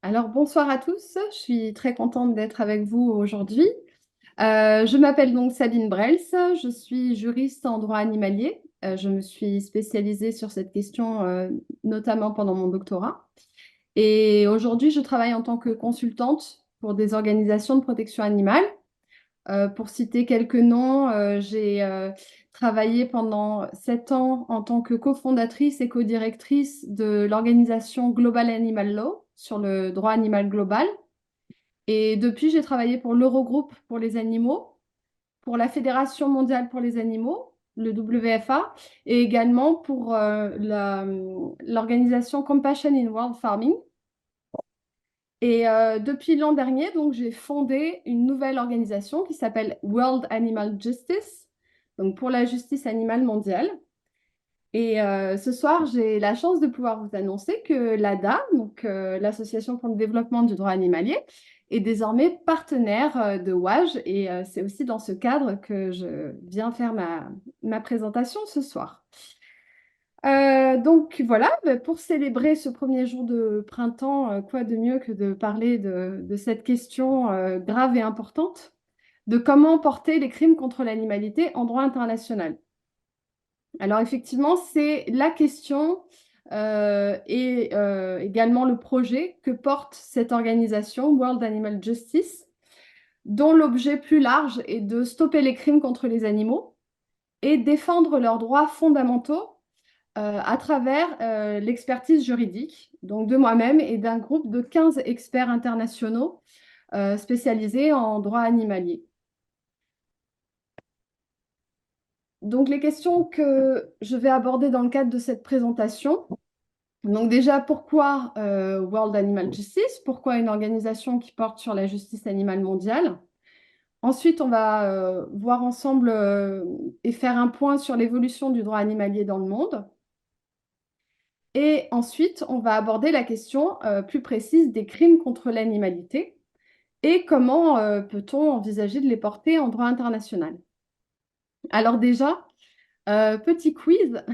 Alors, bonsoir à tous. Je suis très contente d'être avec vous aujourd'hui. Je m'appelle donc Sabine Brels. Je suis juriste en droit animalier. Je me suis spécialisée sur cette question, notamment pendant mon doctorat. Et aujourd'hui, je travaille en tant que consultante pour des organisations de protection animale. Pour citer quelques noms, j'ai travaillé pendant 7 ans en tant que cofondatrice et codirectrice de l'organisation Global Animal Law sur le droit animal global. Et depuis, j'ai travaillé pour l'Eurogroupe pour les animaux, pour la Fédération mondiale pour les animaux, le WFA, et également pour l'organisation Compassion in World Farming. Et depuis l'an dernier, donc, j'ai fondé une nouvelle organisation qui s'appelle World Animal Justice, donc pour la justice animale mondiale. Et ce soir, j'ai la chance de pouvoir vous annoncer que l'ADA, donc l'Association pour le développement du droit animalier, est désormais partenaire de WAJ. Et c'est aussi dans ce cadre que je viens faire ma présentation ce soir. Donc voilà, pour célébrer ce premier jour de printemps, quoi de mieux que de parler de cette question grave et importante, de comment porter les crimes contre l'animalité en droit international. Alors effectivement, c'est la question et également le projet que porte cette organisation, World Animal Justice, dont l'objet plus large est de stopper les crimes contre les animaux et défendre leurs droits fondamentaux à travers l'expertise juridique, donc de moi-même et d'un groupe de 15 experts internationaux spécialisés en droit animalier. Donc les questions que je vais aborder dans le cadre de cette présentation. Donc déjà, pourquoi World Animal Justice? Pourquoi une organisation qui porte sur la justice animale mondiale? Ensuite, on va voir ensemble et faire un point sur l'évolution du droit animalier dans le monde. Et ensuite, on va aborder la question plus précise des crimes contre l'animalité et comment peut-on envisager de les porter en droit international. Alors déjà, petit quiz.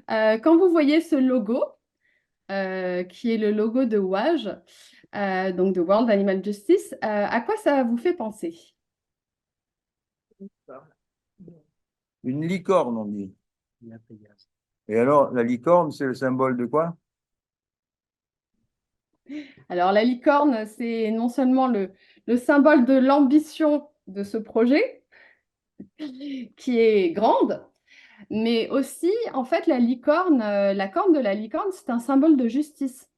Quand vous voyez ce logo, qui est le logo de WAJ, donc de World Animal Justice, à quoi ça vous fait penser? Une licorne, on dit. Et alors, la licorne, c'est le symbole de quoi? Alors la licorne, c'est non seulement le symbole de l'ambition de ce projet, qui est grande, mais aussi, en fait, la licorne, la corne de la licorne, c'est un symbole de justice.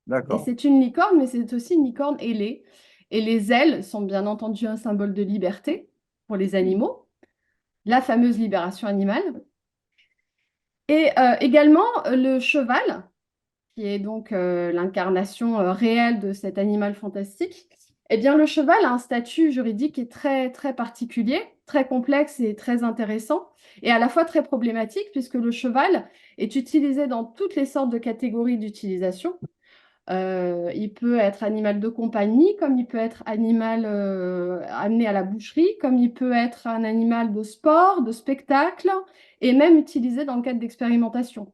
Et D'accord. c'est une licorne, mais c'est aussi une licorne ailée. Et les ailes sont bien entendu un symbole de liberté pour les animaux, la fameuse libération animale. Et également le cheval, qui est donc l'incarnation réelle de cet animal fantastique. Eh bien, le cheval a un statut juridique qui est très, très particulier, très complexe et très intéressant, et à la fois très problématique, puisque le cheval est utilisé dans toutes les sortes de catégories d'utilisation. Il peut être animal de compagnie, comme il peut être animal amené à la boucherie, comme il peut être un animal de sport, de spectacle, et même utilisé dans le cadre d'expérimentation.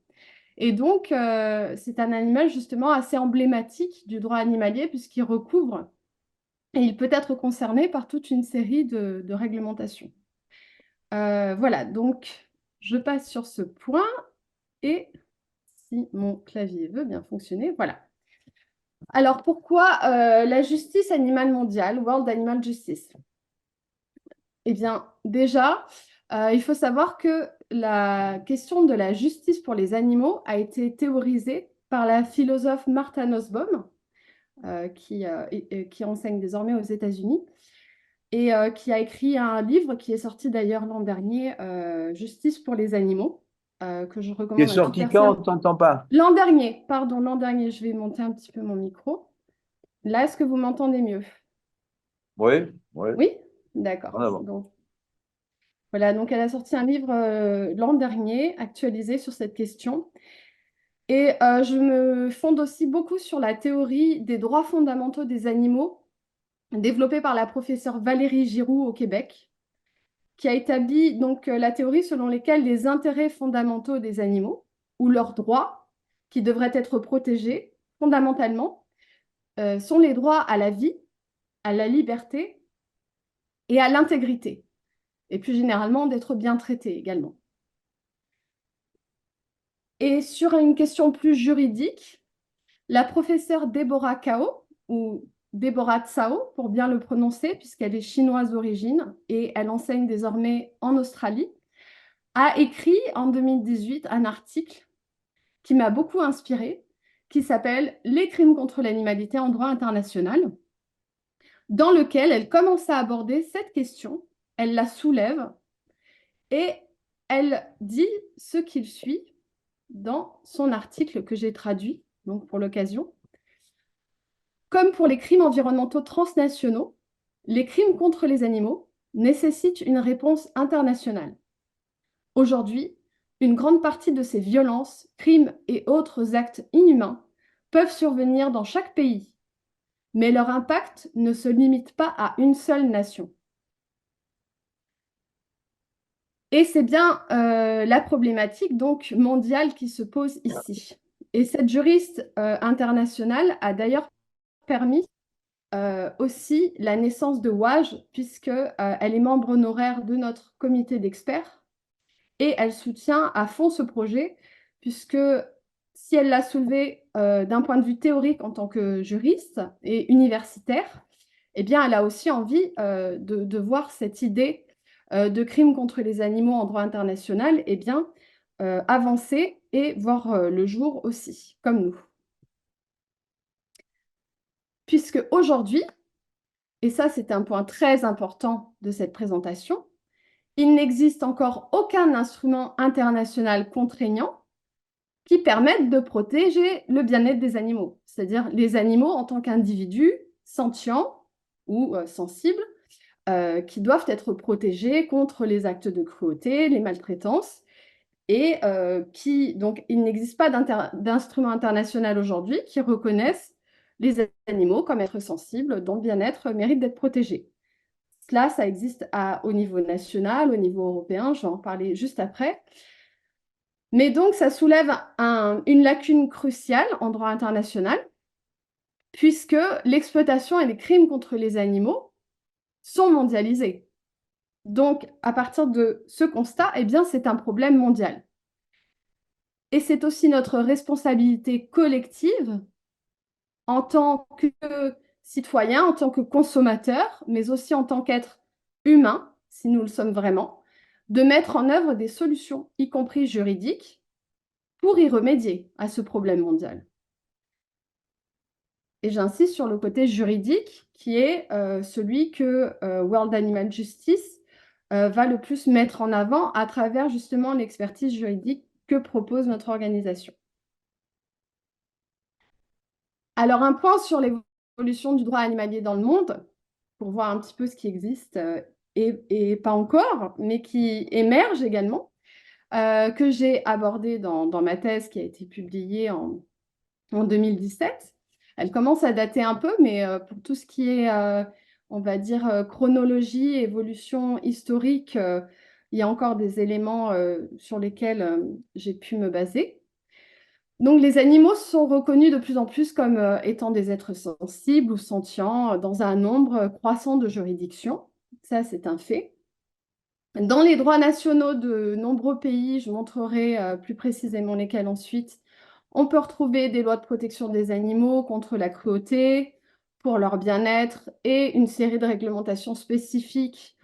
Et donc, c'est un animal justement assez emblématique du droit animalier puisqu'il recouvre et il peut être concerné par toute une série de réglementations. Voilà, donc je passe sur ce point et si mon clavier veut bien fonctionner, voilà. Alors, pourquoi la justice animale mondiale, World Animal Justice? Eh bien, déjà, il faut savoir que la question de la justice pour les animaux a été théorisée par la philosophe Martha Nussbaum, qui enseigne désormais aux États-Unis, et qui a écrit un livre qui est sorti d'ailleurs l'an dernier, Justice pour les animaux, que je Qui est recommande à toute sorti quand? personne. On t'entend pas. L'an dernier, pardon, l'an dernier, je vais monter un petit peu mon micro. Là, est-ce que vous m'entendez mieux? Oui, oui. Oui? D'accord. En avant. Donc, voilà, donc elle a sorti un livre l'an dernier, actualisé sur cette question. Et je me fonde aussi beaucoup sur la théorie des droits fondamentaux des animaux, développée par la professeure Valérie Giroux au Québec, qui a établi donc la théorie selon laquelle les intérêts fondamentaux des animaux, ou leurs droits, qui devraient être protégés fondamentalement, sont les droits à la vie, à la liberté et à l'intégrité, et plus généralement d'être bien traité également. Et sur une question plus juridique, la professeure Deborah Kao, ou Deborah Tsao pour bien le prononcer, puisqu'elle est chinoise d'origine et elle enseigne désormais en Australie, a écrit en 2018 un article qui m'a beaucoup inspirée, qui s'appelle « Les crimes contre l'animalité en droit international », dans lequel elle commence à aborder cette question, elle la soulève et elle dit ce qu'il suit dans son article que j'ai traduit donc pour l'occasion. Comme pour les crimes environnementaux transnationaux, les crimes contre les animaux nécessitent une réponse internationale. Aujourd'hui, une grande partie de ces violences, crimes et autres actes inhumains peuvent survenir dans chaque pays, mais leur impact ne se limite pas à une seule nation. Et c'est bien la problématique donc mondiale qui se pose ici. Et cette juriste internationale a d'ailleurs permis aussi la naissance de WAJ, puisqu'elle est membre honoraire de notre comité d'experts et elle soutient à fond ce projet, puisque si elle l'a soulevé d'un point de vue théorique en tant que juriste et universitaire, eh bien, elle a aussi envie de voir cette idée de crime contre les animaux en droit international eh bien, avancer et voir le jour aussi, comme nous. Puisque aujourd'hui, et ça c'est un point très important de cette présentation, il n'existe encore aucun instrument international contraignant qui permette de protéger le bien-être des animaux, c'est-à-dire les animaux en tant qu'individus sentients ou sensibles, qui doivent être protégés contre les actes de cruauté, les maltraitances, et donc il n'existe pas d'instrument international aujourd'hui qui reconnaisse les animaux comme êtres sensibles dont le bien-être mérite d'être protégé. Cela, ça existe au niveau national, au niveau européen, je vais en parler juste après. Mais donc, ça soulève une lacune cruciale en droit international, puisque l'exploitation et les crimes contre les animaux sont mondialisés. Donc, à partir de ce constat, eh bien, c'est un problème mondial. Et c'est aussi notre responsabilité collective en tant que citoyen, en tant que consommateur, mais aussi en tant qu'être humain, si nous le sommes vraiment, de mettre en œuvre des solutions, y compris juridiques, pour y remédier à ce problème mondial. Et j'insiste sur le côté juridique, qui est celui que World Animal Justice va le plus mettre en avant à travers justement l'expertise juridique que propose notre organisation. Alors, un point sur l'évolution du droit animalier dans le monde, pour voir un petit peu ce qui existe et pas encore, mais qui émerge également, que j'ai abordé dans ma thèse qui a été publiée en 2017. Elle commence à dater un peu, mais pour tout ce qui est, on va dire, chronologie, évolution historique, il y a encore des éléments sur lesquels j'ai pu me baser. Donc, les animaux sont reconnus de plus en plus comme étant des êtres sensibles ou sentients dans un nombre croissant de juridictions. Ça, c'est un fait. Dans les droits nationaux de nombreux pays, je montrerai plus précisément lesquels ensuite, on peut retrouver des lois de protection des animaux contre la cruauté, pour leur bien-être et une série de réglementations spécifiques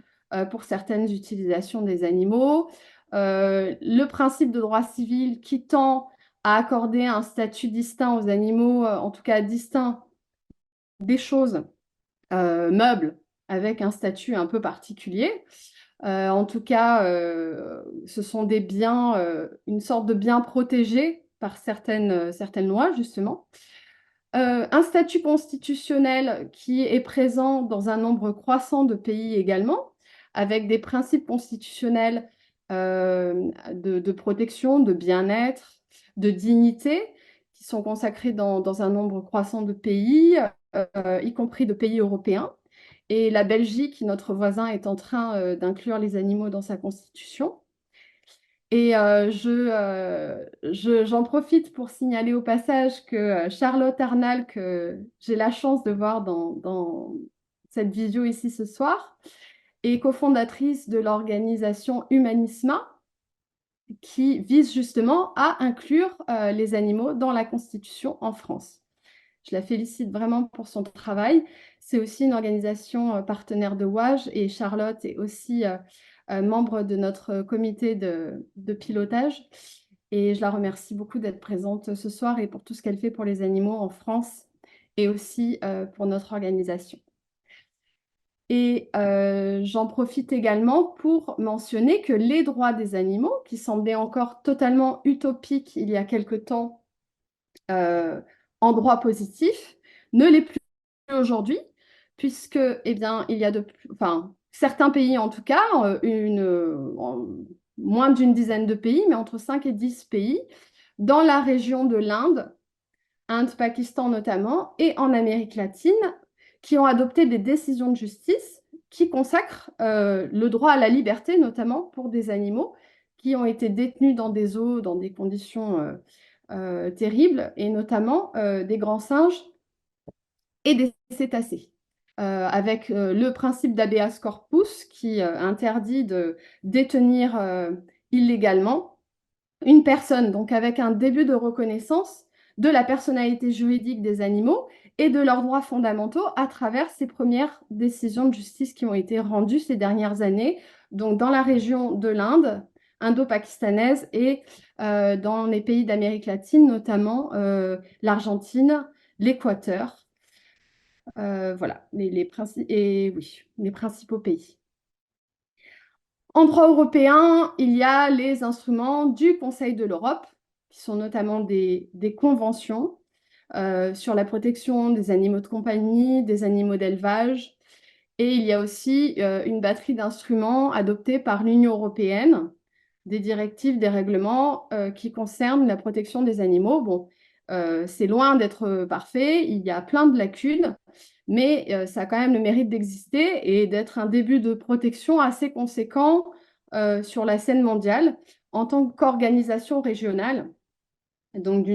pour certaines utilisations des animaux. Le principe de droit civil qui tend à accorder un statut distinct aux animaux, en tout cas distinct des choses meubles, avec un statut un peu particulier. En tout cas, ce sont des biens, une sorte de biens protégés par certaines lois, justement. Un statut constitutionnel qui est présent dans un nombre croissant de pays également, avec des principes constitutionnels de protection, de bien-être, de dignité, qui sont consacrés dans un nombre croissant de pays, y compris de pays européens. Et la Belgique, notre voisin, est en train d'inclure les animaux dans sa constitution. Et j'en profite pour signaler au passage que Charlotte Arnal, que j'ai la chance de voir dans cette visio ici ce soir, est cofondatrice de l'organisation Humanisma, qui vise justement à inclure les animaux dans la Constitution en France. Je la félicite vraiment pour son travail. C'est aussi une organisation partenaire de WAGE et Charlotte est aussi membre de notre comité de pilotage. Et je la remercie beaucoup d'être présente ce soir et pour tout ce qu'elle fait pour les animaux en France et aussi pour notre organisation. Et j'en profite également pour mentionner que les droits des animaux, qui semblaient encore totalement utopiques il y a quelque temps en droit positif, ne l'est plus aujourd'hui, puisque, eh bien, il y a enfin, certains pays en tout cas, moins d'une dizaine de pays, mais entre 5 et 10 pays, dans la région de l'Inde, Inde, Pakistan notamment, et en Amérique latine, qui ont adopté des décisions de justice qui consacrent le droit à la liberté, notamment pour des animaux qui ont été détenus dans des zoos, dans des conditions terribles, et notamment des grands singes et des cétacés. Avec le principe d'habeas corpus qui interdit de détenir illégalement une personne, donc avec un début de reconnaissance de la personnalité juridique des animaux et de leurs droits fondamentaux à travers ces premières décisions de justice qui ont été rendues ces dernières années, donc dans la région de l'Inde, indo-pakistanaise et dans les pays d'Amérique latine, notamment l'Argentine, l'Équateur. Voilà, les principaux pays. En droit européen, il y a les instruments du Conseil de l'Europe, qui sont notamment des conventions sur la protection des animaux de compagnie, des animaux d'élevage. Et il y a aussi une batterie d'instruments adoptés par l'Union européenne, des directives, des règlements qui concernent la protection des animaux. Bon, c'est loin d'être parfait, il y a plein de lacunes, mais ça a quand même le mérite d'exister et d'être un début de protection assez conséquent sur la scène mondiale en tant qu'organisation régionale, donc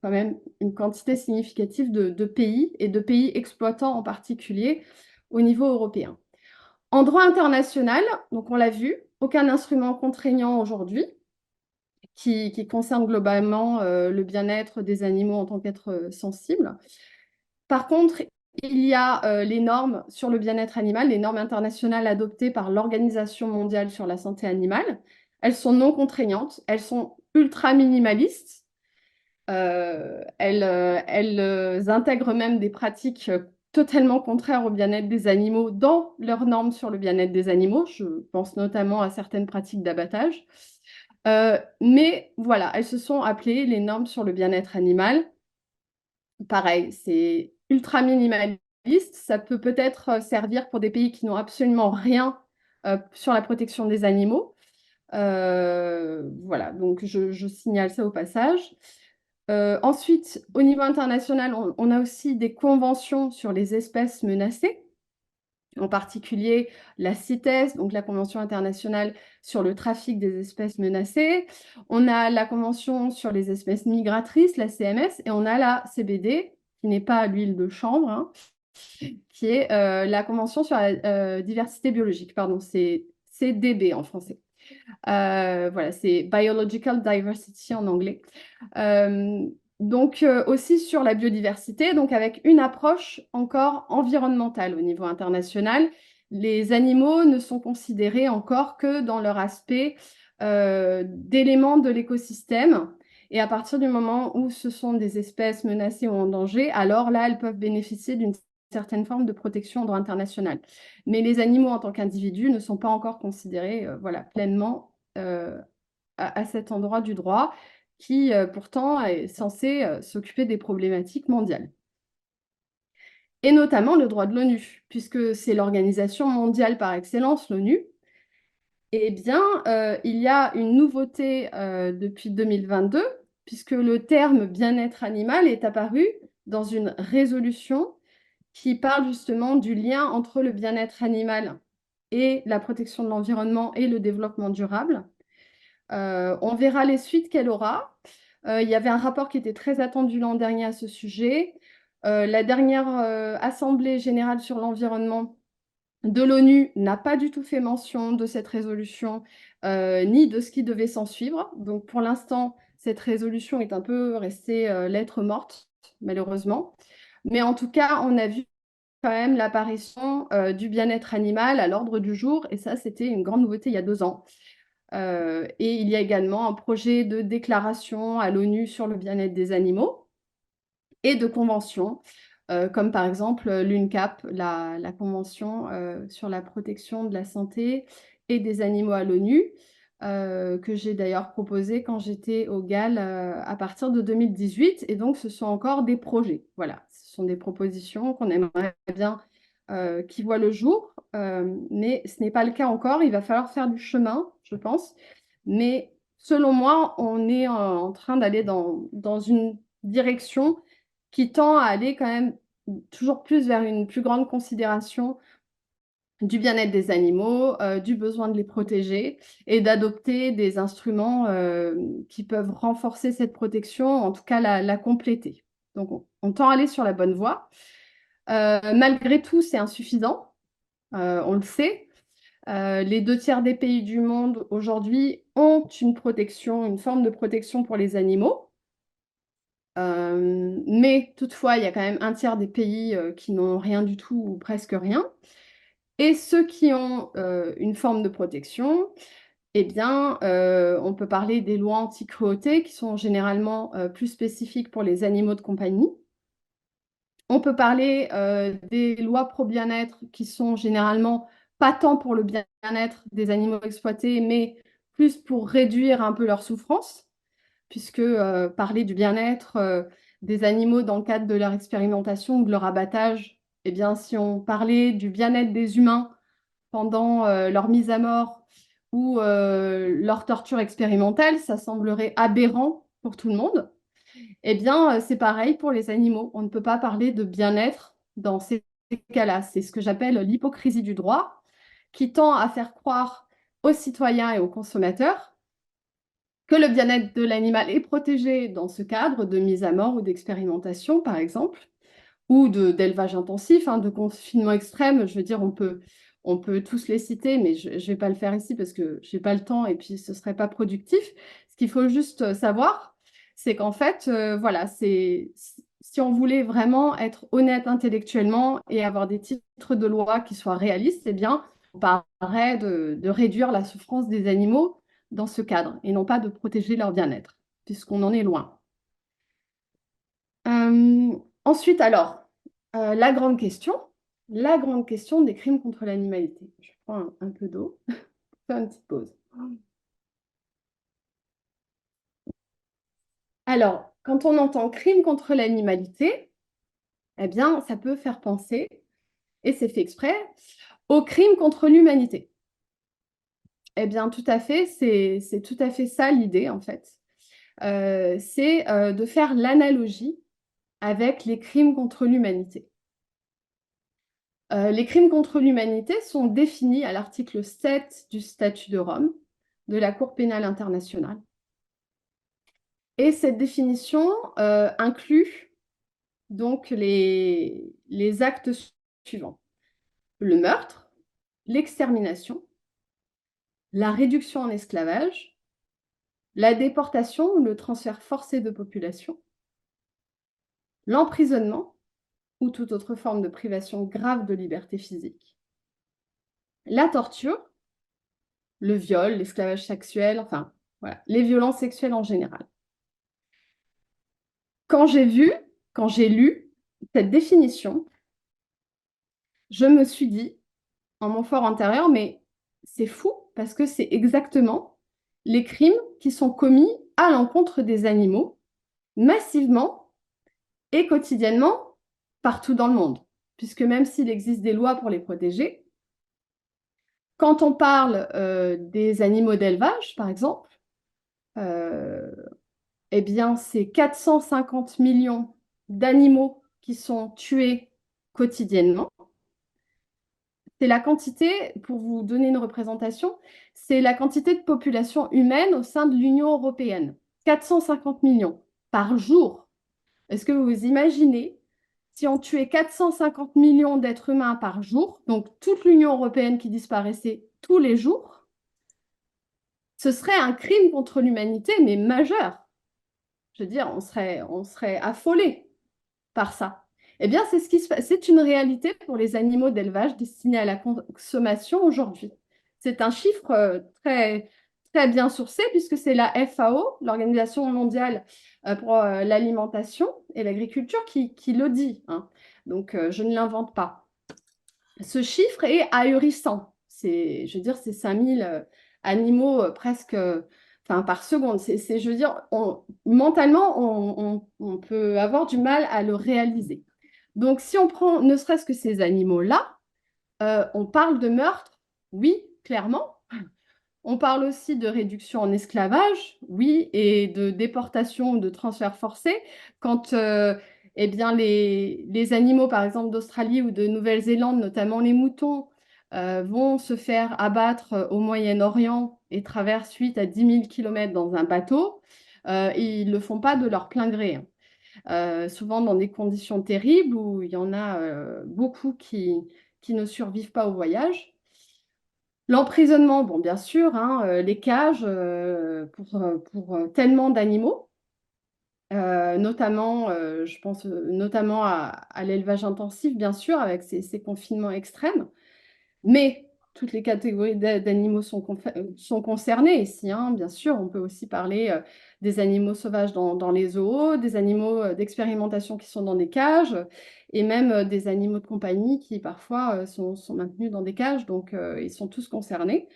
quand même une quantité significative de pays et de pays exploitants en particulier au niveau européen. En droit international, donc on l'a vu, aucun instrument contraignant aujourd'hui qui concerne globalement le bien-être des animaux en tant qu'êtres sensibles. Par contre, il y a les normes sur le bien-être animal, les normes internationales adoptées par l'Organisation mondiale sur la santé animale. Elles sont non contraignantes, elles sont ultra minimalistes. Elles intègrent même des pratiques totalement contraires au bien-être des animaux dans leurs normes sur le bien-être des animaux. Je pense notamment à certaines pratiques d'abattage. Mais voilà, elles se sont appelées les normes sur le bien-être animal. Pareil, c'est ultra minimaliste. Ça peut peut-être servir pour des pays qui n'ont absolument rien sur la protection des animaux. Voilà, donc je signale ça au passage. Ensuite, au niveau international, on a aussi des conventions sur les espèces menacées, en particulier la CITES, donc la Convention internationale sur le trafic des espèces menacées. On a la Convention sur les espèces migratrices, la CMS, et on a la CBD, qui n'est pas l'huile de chanvre, hein, qui est la Convention sur la diversité biologique, pardon, c'est CDB en français. Voilà, c'est Biological Diversity en anglais. Donc aussi sur la biodiversité, donc avec une approche encore environnementale au niveau international. Les animaux ne sont considérés encore que dans leur aspect d'éléments de l'écosystème. Et à partir du moment où ce sont des espèces menacées ou en danger, alors là, elles peuvent bénéficier d'une certaine forme de protection en droit international. Mais les animaux en tant qu'individus ne sont pas encore considérés voilà, pleinement à cet endroit du droit qui pourtant est censé s'occuper des problématiques mondiales. Et notamment le droit de l'ONU, puisque c'est l'organisation mondiale par excellence, l'ONU. Eh bien, il y a une nouveauté depuis 2022, puisque le terme bien-être animal est apparu dans une résolution qui parle justement du lien entre le bien-être animal et la protection de l'environnement et le développement durable. On verra les suites qu'elle aura. Il y avait un rapport qui était très attendu l'an dernier à ce sujet. La dernière Assemblée générale sur l'environnement de l'ONU n'a pas du tout fait mention de cette résolution ni de ce qui devait s'en suivre. Donc pour l'instant, cette résolution est un peu restée lettre morte, malheureusement. Mais en tout cas, on a vu quand même l'apparition du bien-être animal à l'ordre du jour, et ça, c'était une grande nouveauté il y a 2 ans. Et il y a également un projet de déclaration à l'ONU sur le bien-être des animaux et de conventions, comme par exemple l'UNCAP, la Convention sur la protection de la santé et des animaux à l'ONU, que j'ai d'ailleurs proposé quand j'étais au GAL à partir de 2018. Et donc, ce sont encore des projets. Voilà, ce sont des propositions qu'on aimerait bien qui voient le jour, mais ce n'est pas le cas encore. Il va falloir faire du chemin, je pense. Mais selon moi, on est en train d'aller dans une direction qui tend à aller quand même toujours plus vers une plus grande considération du bien-être des animaux, du besoin de les protéger et d'adopter des instruments qui peuvent renforcer cette protection, en tout cas la compléter. Donc on tend à aller sur la bonne voie. Malgré tout, c'est insuffisant, on le sait. Les 2 tiers des pays du monde aujourd'hui ont une protection, une forme de protection pour les animaux. Mais toutefois, il y a quand même 1 tiers des pays qui n'ont rien du tout ou presque rien. Et ceux qui ont une forme de protection, eh bien, on peut parler des lois anti-cruauté qui sont généralement plus spécifiques pour les animaux de compagnie. On peut parler des lois pro-bien-être qui sont généralement pas tant pour le bien-être des animaux exploités, mais plus pour réduire un peu leur souffrance, puisque parler du bien-être des animaux dans le cadre de leur expérimentation ou de leur abattage, eh bien, si on parlait du bien-être des humains pendant leur mise à mort ou leur torture expérimentale, ça semblerait aberrant pour tout le monde. Eh bien, c'est pareil pour les animaux. On ne peut pas parler de bien-être dans ces cas-là. C'est ce que j'appelle l'hypocrisie du droit, qui tend à faire croire aux citoyens et aux consommateurs que le bien-être de l'animal est protégé dans ce cadre de mise à mort ou d'expérimentation, par exemple, ou d'élevage intensif, hein, de confinement extrême. Je veux dire, on peut tous les citer, mais je ne vais pas le faire ici parce que je n'ai pas le temps et puis ce ne serait pas productif. Ce qu'il faut juste savoir, c'est qu'en fait, voilà, si on voulait vraiment être honnête intellectuellement et avoir des titres de loi qui soient réalistes, eh bien, on parlerait de réduire la souffrance des animaux dans ce cadre et non pas de protéger leur bien-être, puisqu'on en est loin. Ensuite, alors, la grande question des crimes contre l'animalité. Je prends un peu d'eau, faire une petite pause. Alors, quand on entend crime contre l'animalité, eh bien, ça peut faire penser, et c'est fait exprès, au crime contre l'humanité. Eh bien, tout à fait, c'est tout à fait ça l'idée, en fait. C'est de faire l'analogie avec les crimes contre l'humanité. Les crimes contre l'humanité sont définis à l'article 7 du Statut de Rome de la Cour pénale internationale. Et cette définition inclut donc les actes suivants: le meurtre, l'extermination, la réduction en esclavage, la déportation ou le transfert forcé de population, l'emprisonnement ou toute autre forme de privation grave de liberté physique, la torture, le viol, l'esclavage sexuel, enfin, voilà, les violences sexuelles en général. Quand j'ai lu cette définition, je me suis dit, en mon fort intérieur, mais c'est fou parce que c'est exactement les crimes qui sont commis à l'encontre des animaux, massivement et quotidiennement, partout dans le monde. Puisque même s'il existe des lois pour les protéger, quand on parle des animaux d'élevage, par exemple, eh bien, c'est 450 millions d'animaux qui sont tués quotidiennement. c'est la quantité, pour vous donner une représentation, c'est la quantité de population humaine au sein de l'Union européenne. 450 millions par jour. Est-ce que vous vous imaginez si on tuait 450 millions d'êtres humains par jour, donc toute l'Union européenne qui disparaissait tous les jours, ce serait un crime contre l'humanité, mais majeur. Je veux dire, on serait affolés par ça. Eh bien, c'est ce qui se passe. C'est une réalité pour les animaux d'élevage destinés à la consommation aujourd'hui. C'est un chiffre très, très bien sourcé puisque c'est la FAO, l'Organisation mondiale pour l'alimentation et l'agriculture, qui le dit, hein. Donc, je ne l'invente pas. Ce chiffre est ahurissant. Je veux dire, c'est 5000 animaux presque enfin, par seconde. Je veux dire, mentalement, on peut avoir du mal à le réaliser. Donc, si on prend ne serait-ce que ces animaux-là, on parle de meurtre, oui, clairement. On parle aussi de réduction en esclavage, oui, et de déportation ou de transfert forcé. Quand eh bien, les animaux, par exemple, d'Australie ou de Nouvelle-Zélande, notamment les moutons, vont se faire abattre au Moyen-Orient et traversent 8 à 10 000 kilomètres dans un bateau, ils ne le font pas de leur plein gré, hein. Souvent dans des conditions terribles où il y en a beaucoup qui ne survivent pas au voyage. L'emprisonnement, bon, bien sûr, hein, les cages pour tellement d'animaux, notamment, je pense notamment à l'élevage intensif, bien sûr, avec ces confinements extrêmes. Mais toutes les catégories d'animaux sont concernées ici, hein. Bien sûr, on peut aussi parler des animaux sauvages dans les zoos, des animaux d'expérimentation qui sont dans des cages, et même des animaux de compagnie qui parfois sont maintenus dans des cages. Donc, ils sont tous concernés.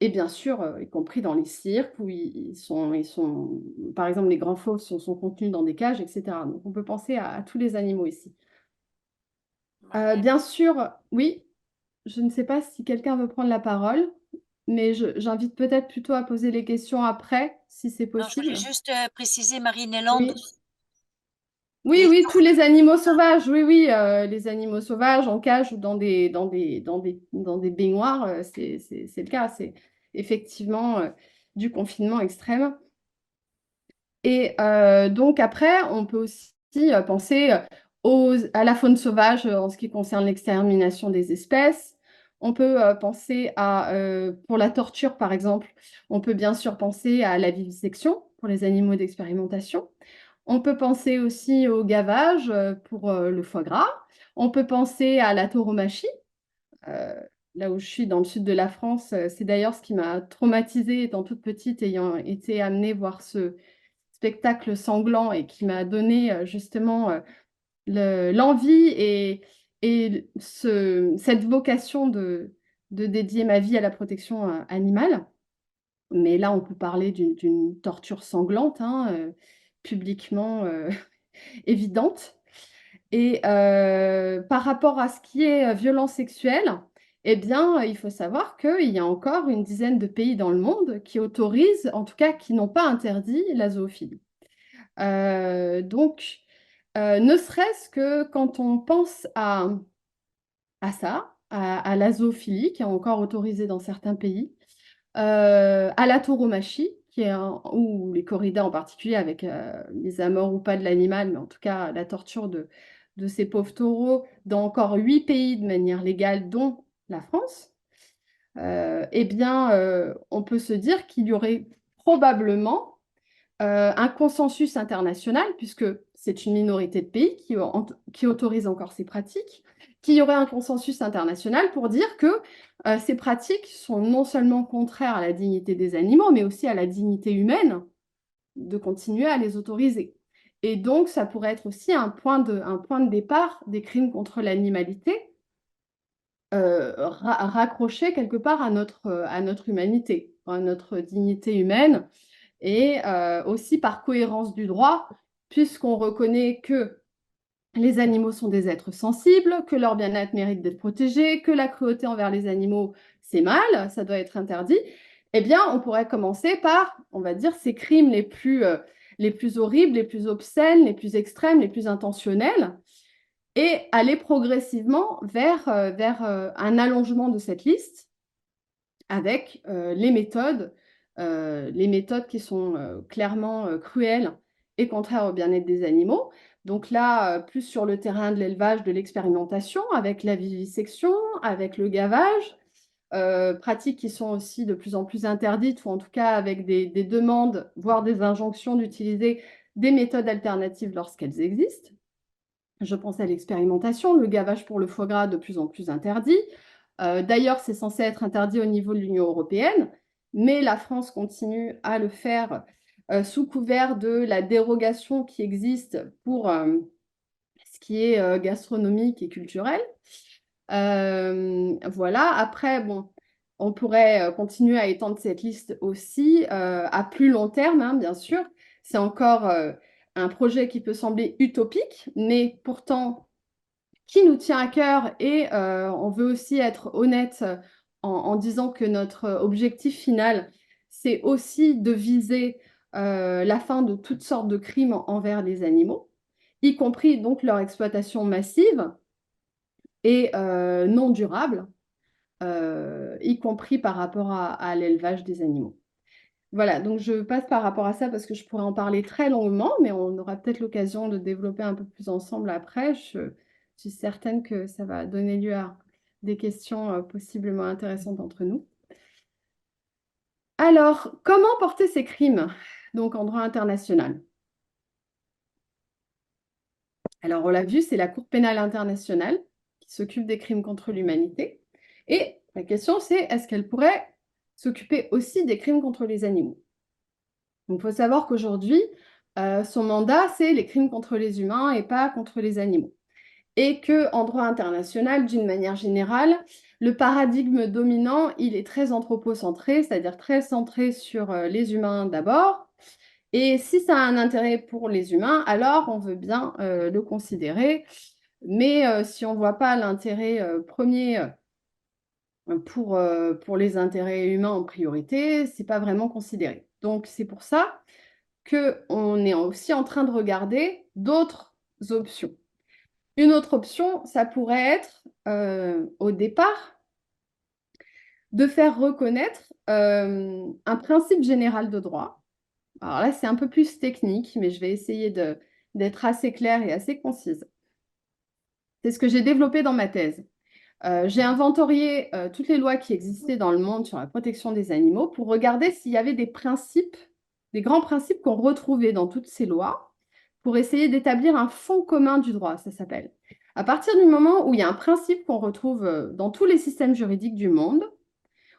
Et bien sûr, y compris dans les cirques où par exemple, les grands fauves sont contenus dans des cages, etc. Donc, on peut penser à tous les animaux ici. Bien sûr, oui. Je ne sais pas si quelqu'un veut prendre la parole, mais j'invite peut-être plutôt à poser les questions après, si c'est Non, je voulais possible. juste préciser, Marie-Nélande, Oui. Oui, les oui, tous les animaux sauvages, oui, oui, les animaux sauvages en cage ou dans des baignoires, c'est le cas, c'est effectivement du confinement extrême. Et donc après, on peut aussi penser à la faune sauvage en ce qui concerne l'extermination des espèces. On peut penser pour la torture par exemple, on peut bien sûr penser à la vivisection pour les animaux d'expérimentation. On peut penser aussi au gavage pour le foie gras. On peut penser à la tauromachie. Euh, Là où je suis, dans le sud de la France, c'est d'ailleurs ce qui m'a traumatisée étant toute petite, ayant été amenée voir ce spectacle sanglant et qui m'a donné justement l'envie et cette vocation de dédier ma vie à la protection animale. Mais là, on peut parler d'une torture sanglante, hein, publiquement évidente. Et par rapport à ce qui est violence sexuelle, eh bien, il faut savoir qu'il y a encore une dizaine de pays dans le monde qui autorisent, en tout cas qui n'ont pas interdit la zoophilie. Donc, ne serait-ce que quand on pense à ça, à la zoophilie, qui est encore autorisée dans certains pays, à la tauromachie, ou les corridas en particulier, avec les amours ou pas de l'animal, mais en tout cas la torture de ces pauvres taureaux dans encore 8 pays de manière légale, dont la France, eh bien, on peut se dire qu'il y aurait probablement un consensus international, puisque c'est une minorité de pays qui autorise encore ces pratiques, qu'il y aurait un consensus international pour dire que ces pratiques sont non seulement contraires à la dignité des animaux, mais aussi à la dignité humaine de continuer à les autoriser. Et donc, ça pourrait être aussi un point de départ des crimes contre l'animalité, raccroché quelque part à notre humanité, à notre dignité humaine et aussi par cohérence du droit, puisqu'on reconnaît que les animaux sont des êtres sensibles, que leur bien-être mérite d'être protégé, que la cruauté envers les animaux, c'est mal, ça doit être interdit, eh bien, on pourrait commencer par, on va dire, ces crimes les plus horribles, les plus obscènes, les plus extrêmes, les plus intentionnels, et aller progressivement vers un allongement de cette liste avec les méthodes qui sont clairement cruelles et contraires au bien-être des animaux. Donc là, plus sur le terrain de l'élevage, de l'expérimentation, avec la vivisection, avec le gavage, pratiques qui sont aussi de plus en plus interdites, ou en tout cas avec des demandes, voire des injonctions d'utiliser des méthodes alternatives lorsqu'elles existent. Je pense à l'expérimentation, le gavage pour le foie gras de plus en plus interdit. D'ailleurs, c'est censé être interdit au niveau de l'Union européenne, mais la France continue à le faire sous couvert de la dérogation qui existe pour ce qui est gastronomique et culturel. Voilà. Après, bon, on pourrait continuer à étendre cette liste aussi à plus long terme, hein, bien sûr. C'est encore un projet qui peut sembler utopique, mais pourtant qui nous tient à cœur et on veut aussi être honnête en disant que notre objectif final, c'est aussi de viser la fin de toutes sortes de crimes envers les animaux, y compris donc leur exploitation massive et non durable, y compris par rapport à l'élevage des animaux. Voilà, donc je passe par rapport à ça parce que je pourrais en parler très longuement, mais on aura peut-être l'occasion de développer un peu plus ensemble après. Je suis certaine que ça va donner lieu à des questions possiblement intéressantes entre nous. Alors, comment porter ces crimes, donc en droit international? Alors, on l'a vu, c'est la Cour pénale internationale qui s'occupe des crimes contre l'humanité. Et la question, c'est est-ce qu'elle pourrait s'occuper aussi des crimes contre les animaux? Donc, il faut savoir qu'aujourd'hui, son mandat, c'est les crimes contre les humains et pas contre les animaux. Et qu'en droit international, d'une manière générale, le paradigme dominant, il est très anthropocentré, c'est-à-dire très centré sur les humains d'abord. Et si ça a un intérêt pour les humains, alors on veut bien le considérer. Mais si on ne voit pas l'intérêt premier pour les intérêts humains en priorité, ce n'est pas vraiment considéré. Donc c'est pour ça qu'on est aussi en train de regarder d'autres options. Une autre option, ça pourrait être, au départ, de faire reconnaître un principe général de droit. Alors là, c'est un peu plus technique, mais je vais essayer d'être assez claire et assez concise. C'est ce que j'ai développé dans ma thèse. J'ai inventorié toutes les lois qui existaient dans le monde sur la protection des animaux pour regarder s'il y avait des principes, des grands principes qu'on retrouvait dans toutes ces lois, pour essayer d'établir un fond commun du droit, ça s'appelle. À partir du moment où il y a un principe qu'on retrouve dans tous les systèmes juridiques du monde,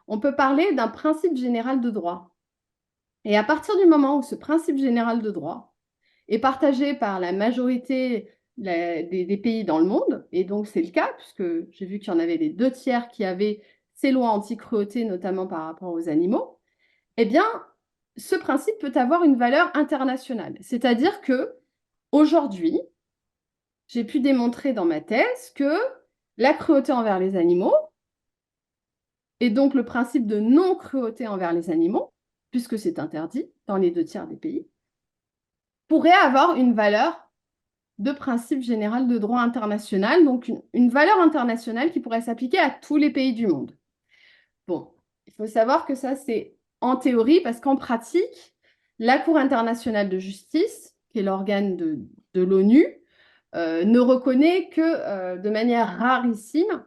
on peut parler d'un principe général de droit. Et à partir du moment où ce principe général de droit est partagé par la majorité des pays dans le monde, et donc c'est le cas, puisque j'ai vu qu'il y en avait les 2 tiers qui avaient ces lois anti-cruauté, notamment par rapport aux animaux, eh bien, ce principe peut avoir une valeur internationale. C'est-à-dire que aujourd'hui, j'ai pu démontrer dans ma thèse que la cruauté envers les animaux, et donc le principe de non-cruauté envers les animaux, puisque c'est interdit dans les 2 tiers des pays, pourrait avoir une valeur de principe général de droit international, donc une valeur internationale qui pourrait s'appliquer à tous les pays du monde. Bon, il faut savoir que ça, c'est en théorie, parce qu'en pratique, la Cour internationale de justice, qui est l'organe de l'ONU, ne reconnaît que de manière rarissime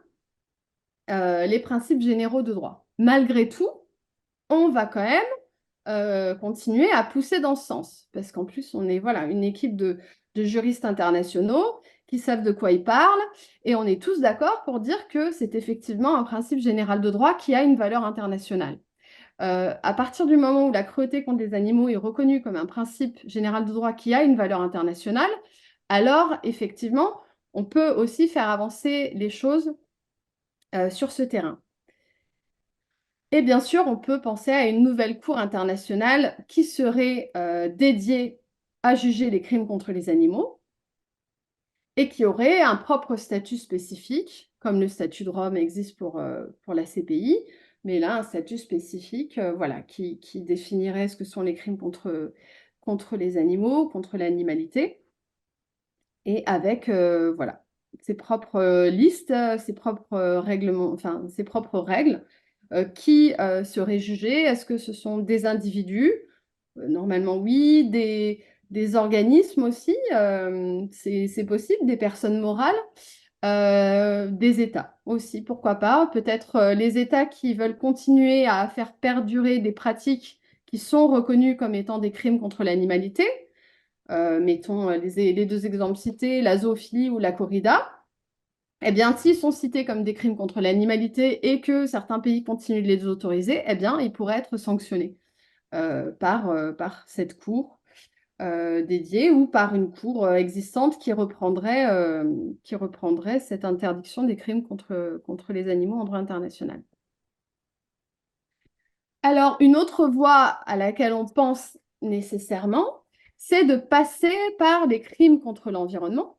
les principes généraux de droit. Malgré tout, on va quand même continuer à pousser dans ce sens, parce qu'en plus, on est voilà, une équipe de juristes internationaux qui savent de quoi ils parlent, et on est tous d'accord pour dire que c'est effectivement un principe général de droit qui a une valeur internationale. À partir du moment où la cruauté contre les animaux est reconnue comme un principe général de droit qui a une valeur internationale, alors effectivement, on peut aussi faire avancer les choses sur ce terrain. Et bien sûr, on peut penser à une nouvelle cour internationale qui serait dédiée à juger les crimes contre les animaux et qui aurait un propre statut spécifique, comme le statut de Rome existe pour la CPI, mais là, un statut spécifique voilà, qui définirait ce que sont les crimes contre les animaux, contre l'animalité, et avec voilà, listes, ses propres règlements, enfin, ses propres règles. Qui seraient jugés? Est-ce que ce sont des individus? Normalement, oui. Des organismes aussi, c'est possible. Des personnes morales. Des États aussi, pourquoi pas. Peut-être les États qui veulent continuer à faire perdurer des pratiques qui sont reconnues comme étant des crimes contre l'animalité. Mettons les deux exemples cités, la zoophilie ou la corrida. Eh bien, s'ils sont cités comme des crimes contre l'animalité et que certains pays continuent de les autoriser, eh bien, ils pourraient être sanctionnés par cette cour dédiée ou par une cour existante qui reprendrait cette interdiction des crimes contre les animaux en droit international. Alors, une autre voie à laquelle on pense nécessairement, c'est de passer par les crimes contre l'environnement.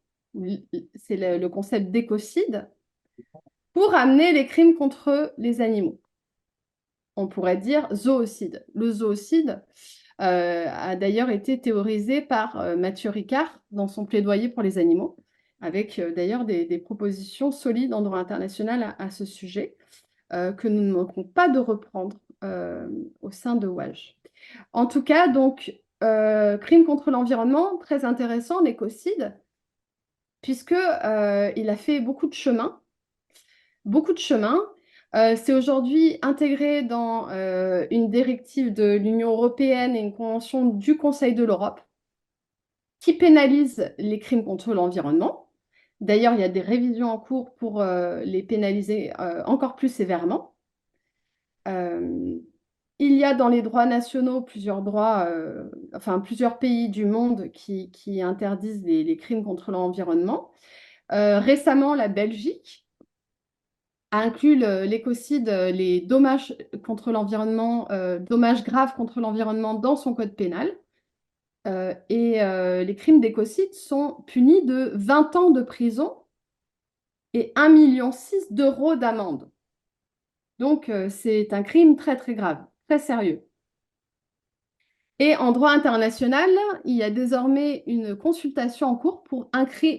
C'est le concept d'écocide pour amener les crimes contre les animaux. On pourrait dire zoocide. Le zoocide a d'ailleurs été théorisé par Mathieu Ricard dans son plaidoyer pour les animaux, avec d'ailleurs des propositions solides en droit international à ce sujet, que nous ne manquons pas de reprendre au sein de WAJ. En tout cas, donc, crime contre l'environnement, très intéressant, l'écocide, puisqu'il a fait beaucoup de chemin. Beaucoup de chemin. C'est aujourd'hui intégré dans une directive de l'Union européenne et une convention du Conseil de l'Europe qui pénalise les crimes contre l'environnement. D'ailleurs, il y a des révisions en cours pour les pénaliser encore plus sévèrement. Il y a dans les droits nationaux plusieurs pays du monde qui interdisent les crimes contre l'environnement. Récemment, la Belgique a inclus l'écocide, les dommages contre l'environnement, dommages graves contre l'environnement dans son code pénal. Les crimes d'écocide sont punis de 20 ans de prison et 1,6 million d'euros d'amende. Donc, c'est un crime très, très grave, très sérieux. Et en droit international, il y a désormais une consultation en cours pour inclure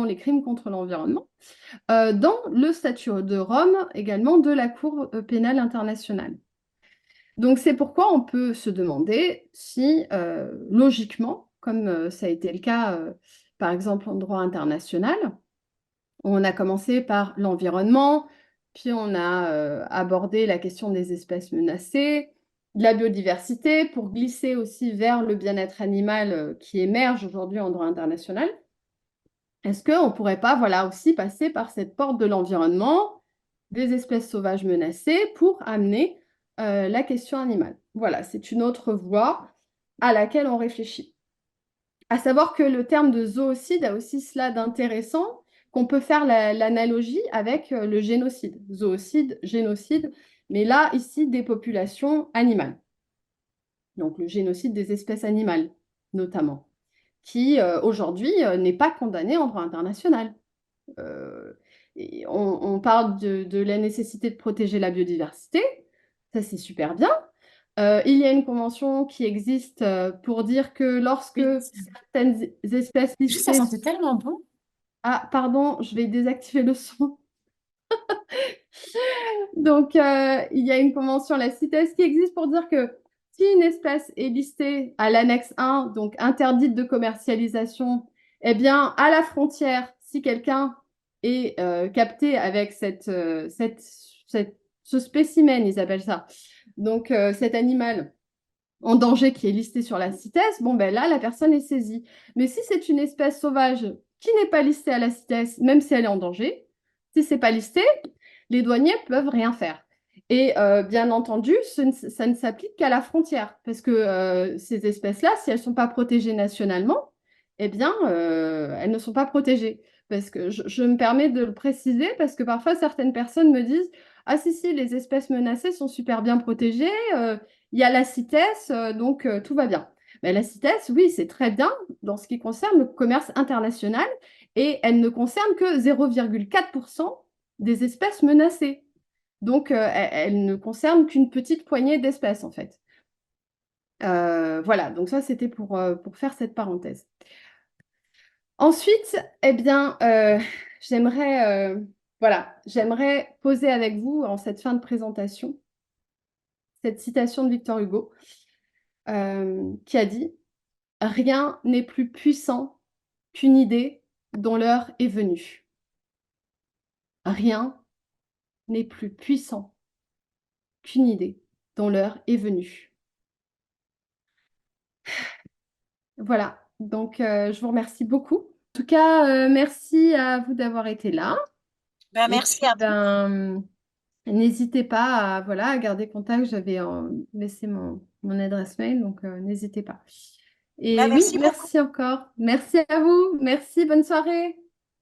les crimes contre l'environnement dans le statut de Rome également de la Cour pénale internationale. Donc c'est pourquoi on peut se demander si, logiquement, comme ça a été le cas par exemple en droit international, on a commencé par l'environnement, puis on a abordé la question des espèces menacées, de la biodiversité, pour glisser aussi vers le bien-être animal qui émerge aujourd'hui en droit international. Est-ce qu'on ne pourrait pas aussi passer par cette porte de l'environnement, des espèces sauvages menacées, pour amener la question animale? Voilà, c'est une autre voie à laquelle on réfléchit. À savoir que le terme de zoocide a aussi cela d'intéressant qu'on peut faire l'analogie avec le génocide. Zoocide, génocide, mais là, ici, des populations animales. Donc le génocide des espèces animales, notamment, qui aujourd'hui n'est pas condamné en droit international. On parle de la nécessité de protéger la biodiversité, ça c'est super bien. Il y a une convention qui existe pour dire que lorsque certaines espèces listées... Ça sentait tellement bon. Ah, pardon, je vais désactiver le son. Donc, il y a une convention, la CITES, qui existe pour dire que si une espèce est listée à l'annexe 1, donc interdite de commercialisation, eh bien, à la frontière, si quelqu'un est capté avec ce spécimen, ils appellent ça, donc cet animal en danger qui est listé sur la CITES, bon, ben là, la personne est saisie. Mais si c'est une espèce sauvage qui n'est pas listée à la CITES, même si elle est en danger, si ce n'est pas listé, les douaniers ne peuvent rien faire. Et bien entendu, ça ne s'applique qu'à la frontière, parce que ces espèces-là, si elles ne sont pas protégées nationalement, eh bien, elles ne sont pas protégées. Parce que je me permets de le préciser, parce que parfois, certaines personnes me disent « Ah si, les espèces menacées sont super bien protégées, il y a la CITES, donc tout va bien. » Mais la CITES, oui, c'est très bien dans ce qui concerne le commerce international, et elle ne concerne que 0,4% des espèces menacées. Donc, elle ne concerne qu'une petite poignée d'espèces, en fait. Voilà, donc ça, c'était pour faire cette parenthèse. Ensuite, eh bien, j'aimerais poser avec vous, en cette fin de présentation, cette citation de Victor Hugo, qui a dit: «Rien n'est plus puissant qu'une idée dont l'heure est venue. Rien n'est plus puissant qu'une idée dont l'heure est venue.» Voilà, donc je vous remercie beaucoup. En tout cas, merci à vous d'avoir été là. Ben, Et merci puis, à vous. n'hésitez pas à, voilà, à garder contact. J'avais laissé mon adresse mail, donc n'hésitez pas. Ben, Et oui, merci beaucoup. merci encore. Merci à vous. Merci, bonne soirée.